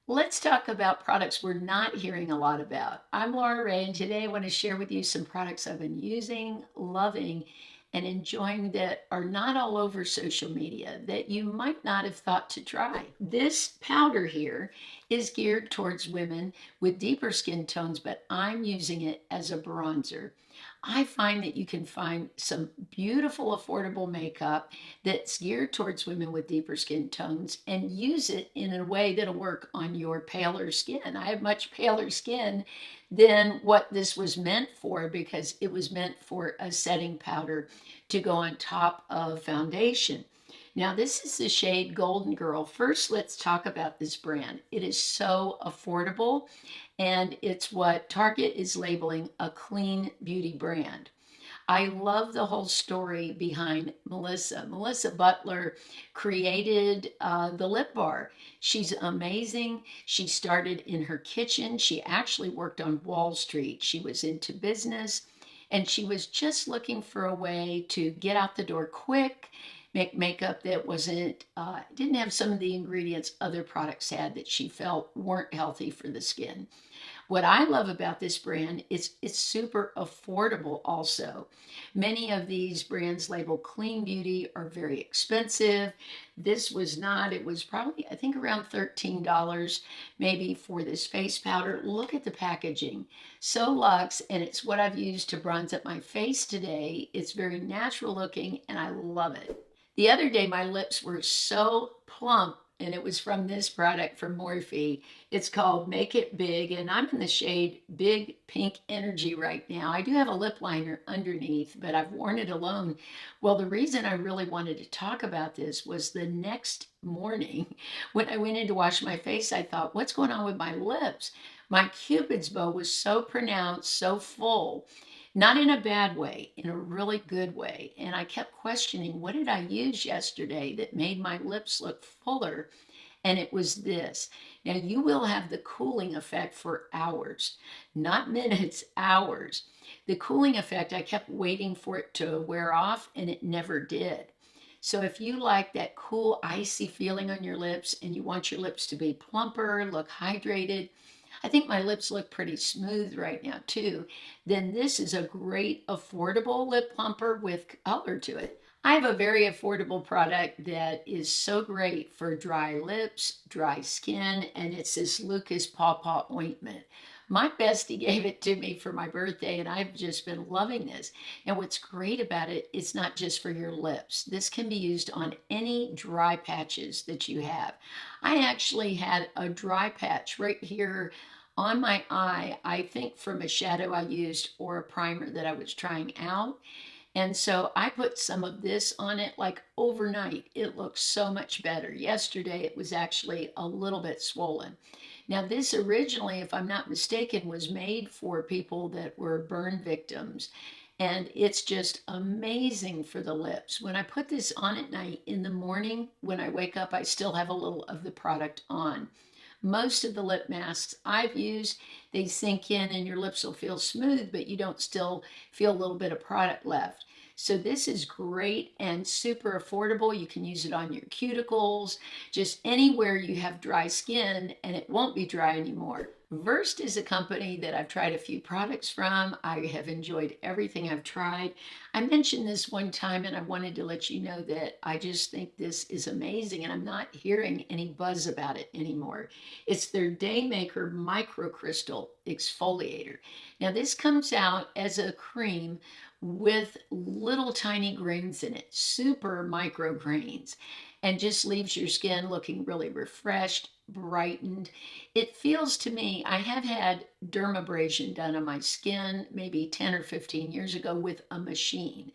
Let's talk about products we're not hearing a lot about. I'm Laura Ray, and today I want to share with you some products I've been using, loving, and enjoying that are not all over social media that you might not have thought to try. This powder here is geared towards women with deeper skin tones, but I'm using it as a bronzer. I find that you can find some beautiful, affordable makeup that's geared towards women with deeper skin tones and use it in a way that'll work on your paler skin. I have much paler skin than what this was meant for because it was meant for a setting powder to go on top of foundation. Now, this is the shade Golden Girl. First, let's talk about this brand. It is so affordable, and it's what Target is labeling a clean beauty brand. I love the whole story behind Melissa. Melissa Butler created the lip bar. She's amazing. She started in her kitchen. She actually worked on Wall Street. She was into business and she was just looking for a way to get out the door quick, make makeup that didn't have some of the ingredients other products had that she felt weren't healthy for the skin. What I love about this brand is it's super affordable also. Many of these brands labeled clean beauty are very expensive. This was not. It was probably, I think, around $13 maybe for this face powder. Look at the packaging. So luxe, and it's what I've used to bronze up my face today. It's very natural looking, and I love it. The other day, my lips were so plump, and it was from this product from Morphe. It's called Make It Big, and I'm in the shade Big Pink Energy right now. I do have a lip liner underneath, but I've worn it alone. Well, the reason I really wanted to talk about this was the next morning when I went in to wash my face, I thought, what's going on with my lips? My Cupid's bow was so pronounced, so full, not in a bad way, in a really good way. And I kept questioning, what did I use yesterday that made my lips look fuller? And it was this. Now, you will have the cooling effect for hours, not minutes, hours. The cooling effect, I kept waiting for it to wear off, and it never did. So if you like that cool, icy feeling on your lips and you want your lips to be plumper, look hydrated, I think my lips look pretty smooth right now too, then this is a great affordable lip plumper with color to it. I have a very affordable product that is so great for dry lips, dry skin, and it's this Lucas Paw Paw Ointment. My bestie gave it to me for my birthday, and I've just been loving this. And what's great about it, it's not just for your lips. This can be used on any dry patches that you have. I actually had a dry patch right here on my eye, I think from a shadow I used or a primer that I was trying out. And so I put some of this on it like overnight. It looks so much better. Yesterday it was actually a little bit swollen. Now this originally, if I'm not mistaken, was made for people that were burn victims. And it's just amazing for the lips. When I put this on at night, in the morning, when I wake up, I still have a little of the product on. Most of the lip masks I've used, they sink in and your lips will feel smooth, but you don't still feel a little bit of product left. So this is great and super affordable. You can use it on your cuticles, just anywhere you have dry skin, and it won't be dry anymore. Verst is a company that I've tried a few products from. I have enjoyed everything I've tried. I mentioned this one time and I wanted to let you know that I just think this is amazing and I'm not hearing any buzz about it anymore. It's their Daymaker Microcrystal Exfoliator. Now this comes out as a cream with little tiny grains in it, super micro grains, and just leaves your skin looking really refreshed, brightened. It feels to me, I have had dermabrasion done on my skin maybe 10 or 15 years ago with a machine.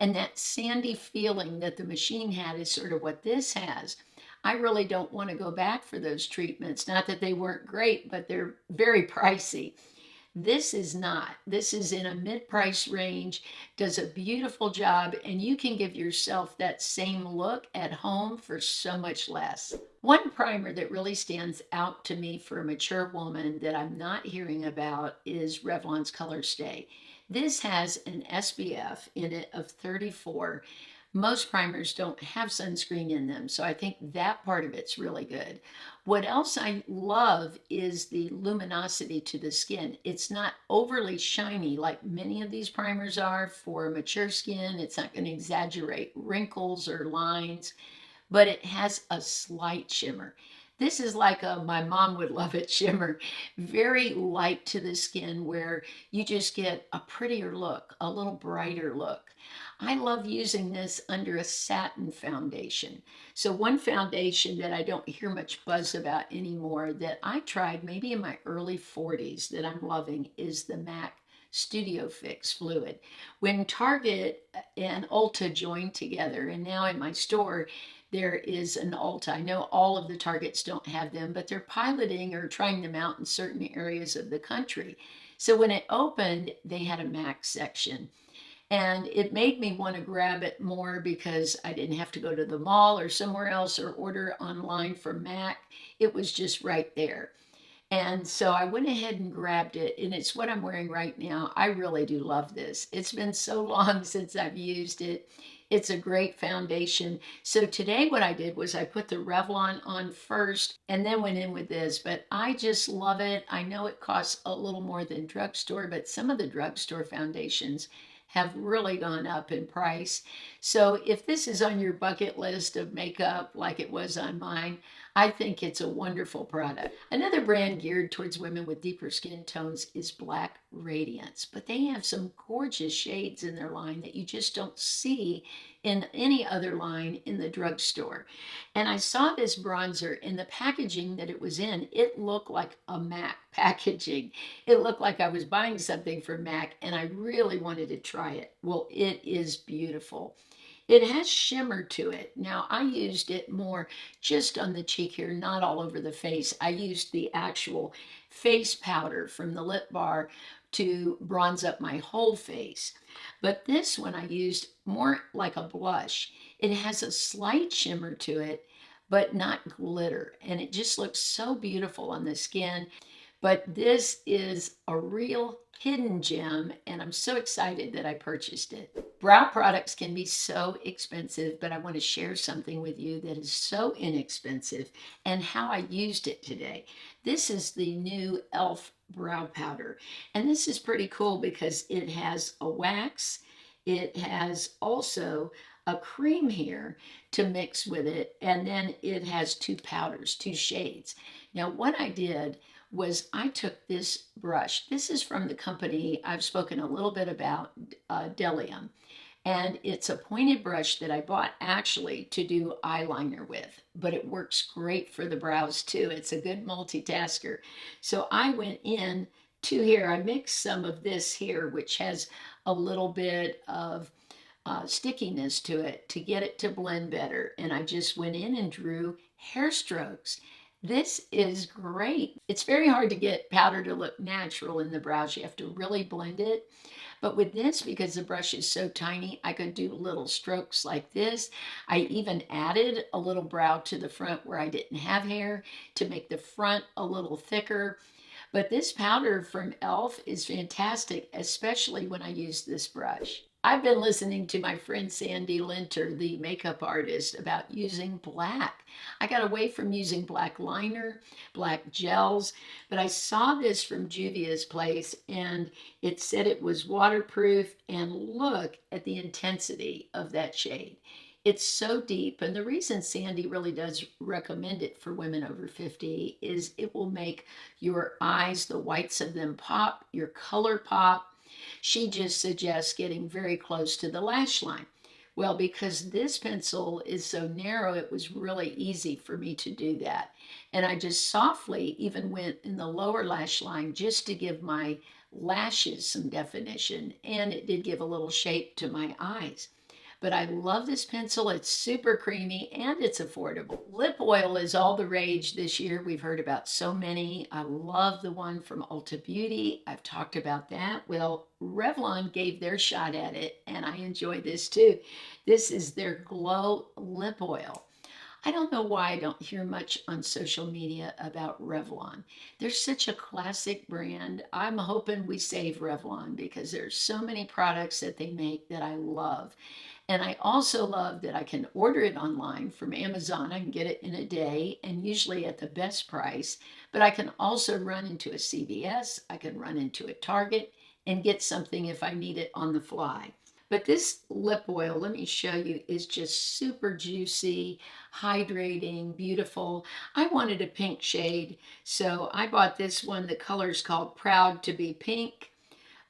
And that sandy feeling that the machine had is sort of what this has. I really don't want to go back for those treatments. Not that they weren't great, but they're very pricey. This is not. This is in a mid-price range, does a beautiful job, and you can give yourself that same look at home for so much less. One primer that really stands out to me for a mature woman that I'm not hearing about is Revlon's Colorstay. This has an SPF in it of 34. Most primers don't have sunscreen in them, so I think that part of it's really good. What else I love is the luminosity to the skin. It's not overly shiny like many of these primers are for mature skin. It's not going to exaggerate wrinkles or lines, but it has a slight shimmer. This is like a my mom would love it shimmer, very light to the skin where you just get a prettier look, a little brighter look. I love using this under a satin foundation. So one foundation that I don't hear much buzz about anymore that I tried maybe in my early 40s that I'm loving is the MAC Studio Fix Fluid. When Target and Ulta joined together, and now in my store, there is an Ulta. I know all of the Targets don't have them, but they're piloting or trying them out in certain areas of the country. So when it opened, they had a MAC section. And it made me want to grab it more because I didn't have to go to the mall or somewhere else or order online from MAC. It was just right there. And so I went ahead and grabbed it, and it's what I'm wearing right now. I really do love this. It's been so long since I've used it. It's a great foundation. So today what I did was I put the Revlon on first and then went in with this, but I just love it. I know it costs a little more than drugstore, but some of the drugstore foundations have really gone up in price. So if this is on your bucket list of makeup like it was on mine, I think it's a wonderful product. Another brand geared towards women with deeper skin tones is Black Radiance, but they have some gorgeous shades in their line that you just don't see in any other line in the drugstore. And I saw this bronzer in the packaging that it was in. It looked like a MAC packaging. It looked like I was buying something from MAC and I really wanted to try it. Well, it is beautiful. It has shimmer to it. Now, I used it more just on the cheek here, not all over the face. I used the actual face powder from the lip bar to bronze up my whole face. But this one I used more like a blush. It has a slight shimmer to it, but not glitter. And it just looks so beautiful on the skin. But this is a real hidden gem, and I'm so excited that I purchased it. Brow products can be so expensive, but I want to share something with you that is so inexpensive and how I used it today. This is the new e.l.f. brow powder, and this is pretty cool because it has a wax. It has also a cream here to mix with it, and then it has two powders, two shades. Now, what I did was I took this brush. This is from the company I've spoken a little bit about, Bdellium. And it's a pointed brush that I bought actually to do eyeliner with, but it works great for the brows too. It's a good multitasker. So I went in to here, I mixed some of this here, which has a little bit of stickiness to it to get it to blend better. And I just went in and drew hair strokes. This is great. It's very hard to get powder to look natural in the brows. You have to really blend it. But with this, because the brush is so tiny, I could do little strokes like this. I even added a little brow to the front where I didn't have hair to make the front a little thicker. But this powder from e.l.f. is fantastic, especially when I use this brush. I've been listening to my friend Sandy Linter, the makeup artist, about using black. I got away from using black liner, black gels, but I saw this from Juvia's place and it said it was waterproof, and look at the intensity of that shade. It's so deep, and the reason Sandy really does recommend it for women over 50 is it will make your eyes, the whites of them pop, your color pop. She just suggests getting very close to the lash line. Well, because this pencil is so narrow, it was really easy for me to do that. And I just softly even went in the lower lash line just to give my lashes some definition. And it did give a little shape to my eyes. But I love this pencil. It's super creamy and it's affordable. Lip oil is all the rage this year. We've heard about so many. I love the one from Ulta Beauty. I've talked about that. Well, Revlon gave their shot at it and I enjoy this too. This is their Glow Lip Oil. I don't know why I don't hear much on social media about Revlon. They're such a classic brand. I'm hoping we save Revlon because there's so many products that they make that I love. And I also love that I can order it online from Amazon. I can get it in a day and usually at the best price. But I can also run into a CVS, I can run into a Target and get something if I need it on the fly. But this lip oil, let me show you, is just super juicy, hydrating, beautiful. I wanted a pink shade, so I bought this one. The color's called Proud to be Pink.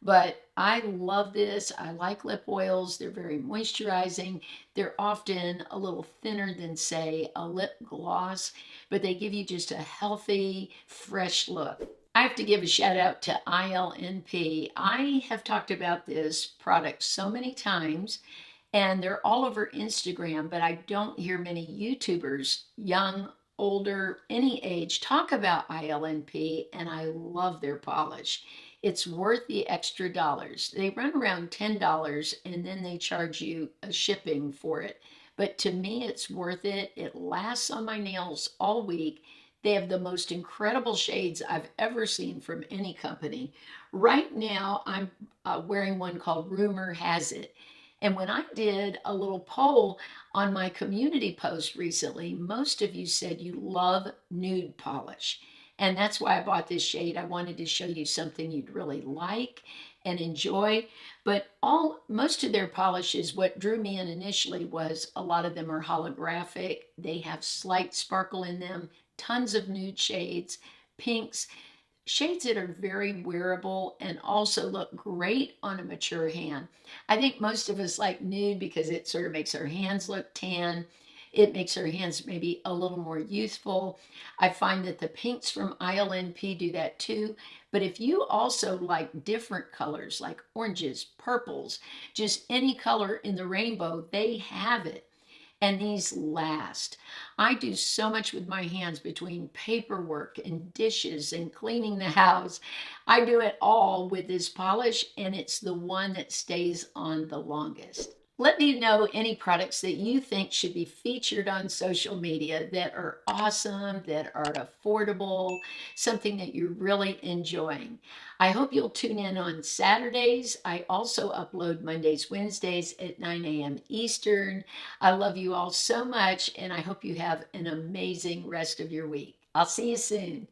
But I love this. I like lip oils. They're very moisturizing. They're often a little thinner than, say, a lip gloss, but they give you just a healthy, fresh look. I have to give a shout out to ILNP. I have talked about this product so many times, and they're all over Instagram, but I don't hear many YouTubers, young, older, any age, talk about ILNP, and I love their polish. It's worth the extra dollars. They run around $10 and then they charge you a shipping for it. But to me, it's worth it. It lasts on my nails all week. They have the most incredible shades I've ever seen from any company. Right now, I'm wearing one called Rumor Has It. And when I did a little poll on my community post recently, most of you said you love nude polish. And that's why I bought this shade. I wanted to show you something you'd really like and enjoy. But most of their polishes, what drew me in initially was a lot of them are holographic. They have slight sparkle in them, tons of nude shades, pinks, shades that are very wearable and also look great on a mature hand. I think most of us like nude because it sort of makes our hands look tan. It makes our hands maybe a little more youthful. I find that the pinks from ILNP do that too. But if you also like different colors like oranges, purples, just any color in the rainbow, they have it. And these last. I do so much with my hands between paperwork and dishes and cleaning the house. I do it all with this polish, and it's the one that stays on the longest. Let me know any products that you think should be featured on social media that are awesome, that are affordable, something that you're really enjoying. I hope you'll tune in on Saturdays. I also upload Mondays, Wednesdays at 9 a.m. Eastern. I love you all so much, and I hope you have an amazing rest of your week. I'll see you soon.